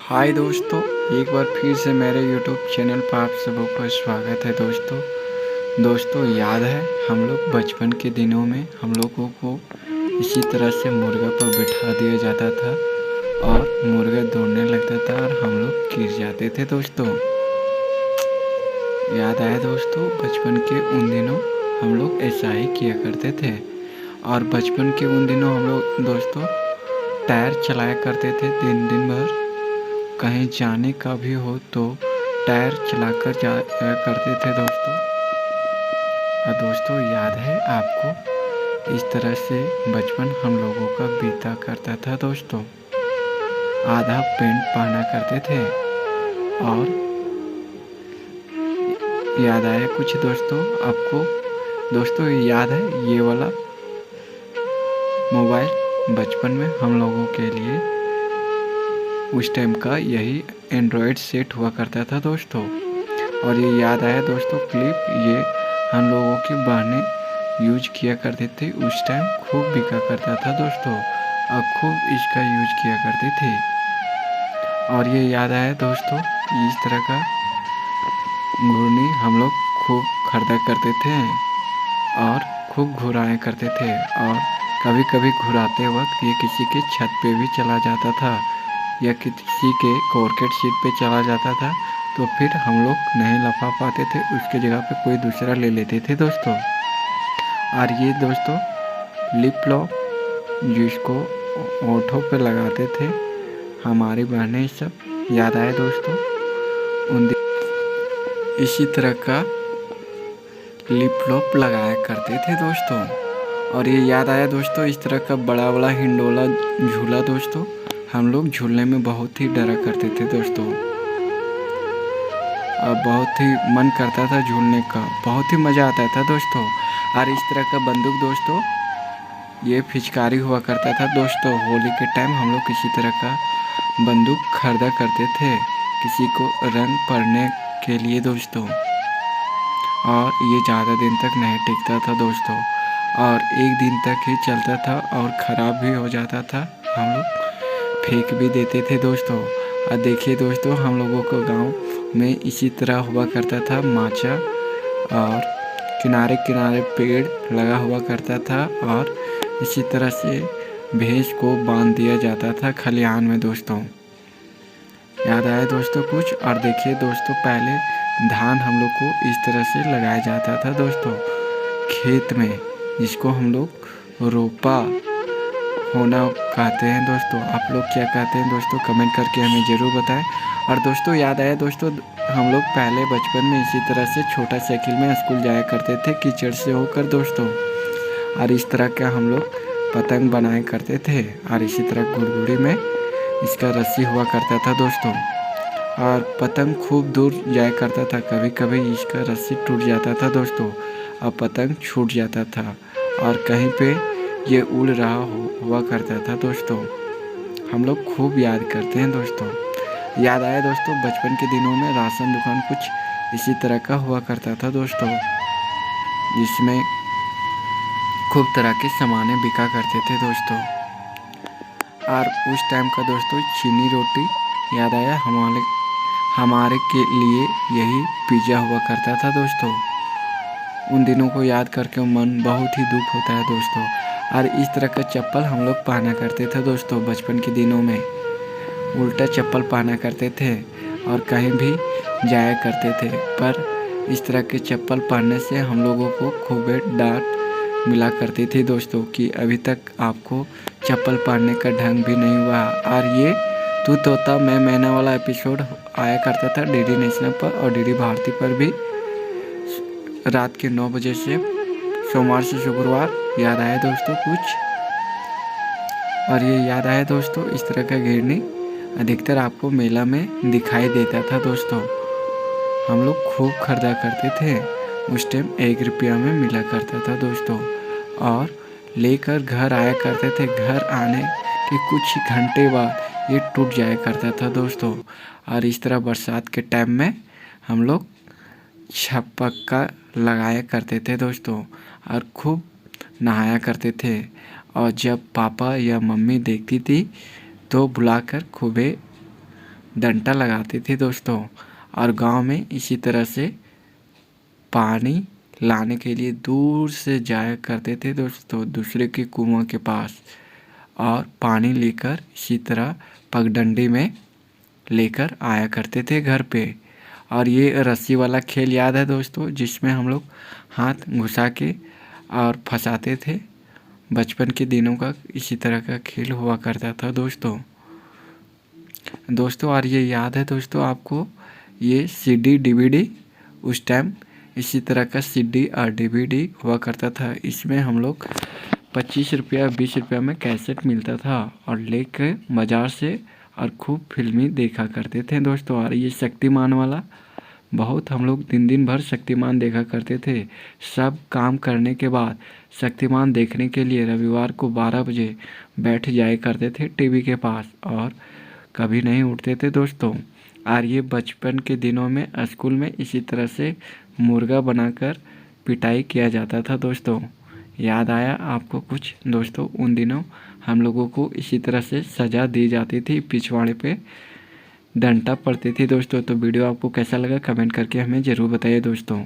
हाय दोस्तों, एक बार फिर से मेरे यूट्यूब चैनल पर आप सबों का स्वागत है। दोस्तों याद है हम लोग बचपन के दिनों में हम लोगों को इसी तरह से मुर्गा पर बिठा दिया जाता था और मुर्गा दौड़ने लगता था और हम लोग गिर जाते थे। दोस्तों याद आया दोस्तों, बचपन के उन दिनों हम लोग ऐसा ही किया करते थे। और बचपन के उन दिनों हम लोग दोस्तों टायर चलाया करते थे दिन दिन भर। कहीं जाने का भी हो तो टायर चलाकर जाया करते थे दोस्तों। और दोस्तों याद है आपको, इस तरह से बचपन हम लोगों का बीता करता था दोस्तों। आधा पेंट पहना करते थे। और याद आया कुछ दोस्तों आपको? दोस्तों याद है ये वाला मोबाइल बचपन में हम लोगों के लिए उस टाइम का यही एंड्रॉयड सेट हुआ करता था दोस्तों। और ये याद आया दोस्तों क्लिप, ये हम लोगों की बहनें यूज किया करते थे। उस टाइम खूब बिका करता था दोस्तों और खूब इसका यूज किया करते थे। और ये याद आया दोस्तों, इस तरह का घूर्णी हम लोग खूब खरीदा करते थे और खूब घुराया करते थे। और कभी कभी घुराते वक्त ये किसी के छत पे भी चला जाता था या किसी के कॉर्केट शीट पे चला जाता था, तो फिर हम लोग नहीं लपा पाते थे, उसके जगह पे कोई दूसरा ले लेते थे दोस्तों। और ये दोस्तों लिप लॉक जिसको ओठों पे लगाते थे हमारी बहनें सब, याद आए दोस्तों उन दिन इसी तरह का लिप लॉक लगाया करते थे दोस्तों। और ये याद आया दोस्तों, इस तरह का बड़ा बड़ा हिंडोला झूला दोस्तों हम लोग झूलने में बहुत ही डरा करते थे दोस्तों। और बहुत ही मन करता था झूलने का, बहुत ही मज़ा आता था दोस्तों। और इस तरह का बंदूक दोस्तों, ये पिचकारी हुआ करता था दोस्तों। होली के टाइम हम लोग किसी तरह का बंदूक खरीदा करते थे किसी को रंग पड़ने के लिए दोस्तों। और ये ज़्यादा दिन तक नहीं टिकता था दोस्तों, और एक दिन तक ही चलता था और ख़राब भी हो जाता था। हम लोग फेंक भी देते थे दोस्तों। और देखिए दोस्तों, हम लोगों को गांव में इसी तरह हुआ करता था माचा, और किनारे किनारे पेड़ लगा हुआ करता था और इसी तरह से भैंस को बांध दिया जाता था खलिहान में दोस्तों। याद आया दोस्तों कुछ? और देखिए दोस्तों, पहले धान हम लोग को इस तरह से लगाया जाता था दोस्तों खेत में, जिसको हम लोग रोपा होना कहते हैं दोस्तों। आप लोग क्या कहते हैं दोस्तों? कमेंट करके हमें ज़रूर बताएं। और दोस्तों याद आया दोस्तों, हम लोग पहले बचपन में इसी तरह से छोटा साइकिल में स्कूल जाया करते थे कीचड़ से होकर दोस्तों। और इस तरह का हम लोग पतंग बनाया करते थे और इसी तरह गुड़गुड़ी में इसका रस्सी हुआ करता था दोस्तों। और पतंग खूब दूर जाया करता था, कभी कभी इसका रस्सी टूट जाता था दोस्तों और पतंग छूट जाता था और कहीं पे ये उड़ रहा हुआ करता था दोस्तों। हम लोग खूब याद करते हैं दोस्तों। याद आया दोस्तों, बचपन के दिनों में राशन दुकान कुछ इसी तरह का हुआ करता था दोस्तों, जिसमें खूब तरह के सामानें बिका करते थे दोस्तों। और उस टाइम का दोस्तों चीनी रोटी याद आया, हमारे के लिए यही पिज़्ज़ा हुआ करता था दोस्तों। उन दिनों को याद करके मन बहुत ही दुख होता है दोस्तों। और इस तरह का चप्पल हम लोग पहना करते थे दोस्तों बचपन के दिनों में, उल्टा चप्पल पहना करते थे और कहीं भी जाया करते थे। पर इस तरह के चप्पल पहनने से हम लोगों को खूब डांट मिला करती थी दोस्तों कि अभी तक आपको चप्पल पहनने का ढंग भी नहीं हुआ। और ये तू तोता मैं मैना वाला एपिसोड आया करता था डीडी नेशनल पर और डीडी भारती पर भी, रात के 9 बजे से सोमवार से शुक्रवार। याद आया दोस्तों कुछ? और ये याद आया दोस्तों, इस तरह का घिरनी अधिकतर आपको मेला में दिखाई देता था दोस्तों। हम लोग खूब खरीदा करते थे, उस टाइम 1 रुपया में मिला करता था दोस्तों। और लेकर घर आया करते थे, घर आने के कुछ घंटे बाद ये टूट जाया करता था दोस्तों। और इस तरह बरसात के टाइम में हम लोग छपक्का लगाया करते थे दोस्तों और खूब नहाया करते थे। और जब पापा या मम्मी देखती थी तो बुलाकर खूबे डंडा लगाते थे दोस्तों, और गांव में इसी तरह से पानी लाने के लिए दूर से जाया करते थे दोस्तों, दूसरे के कुआं के पास, और पानी लेकर इसी तरह पगडंडी में लेकर आया करते थे घर पे। और ये रस्सी वाला खेल याद है दोस्तों, जिसमें हम लोग हाथ घुसा के और फंसाते थे। बचपन के दिनों का इसी तरह का खेल हुआ करता था दोस्तों। और ये याद है दोस्तों आपको, ये सीडी डीवीडी, उस टाइम इसी तरह का सीडी और डीवीडी हुआ करता था। इसमें हम लोग 25 रुपया 20 रुपया में कैसेट मिलता था और लेकर बाजार से और खूब फिल्में देखा करते थे दोस्तों। और ये शक्तिमान वाला, बहुत हम लोग दिन भर शक्तिमान देखा करते थे। सब काम करने के बाद शक्तिमान देखने के लिए रविवार को 12 बजे बैठ जाया करते थे टीवी के पास, और कभी नहीं उठते थे दोस्तों। और ये बचपन के दिनों में स्कूल में इसी तरह से मुर्गा बनाकर पिटाई किया जाता था दोस्तों। याद आया आपको कुछ दोस्तों? उन दिनों हम लोगों को इसी तरह से सज़ा दी जाती थी, पिछवाड़े पे डंडा पड़ती थी दोस्तों। तो वीडियो आपको कैसा लगा कमेंट करके हमें ज़रूर बताइए दोस्तों।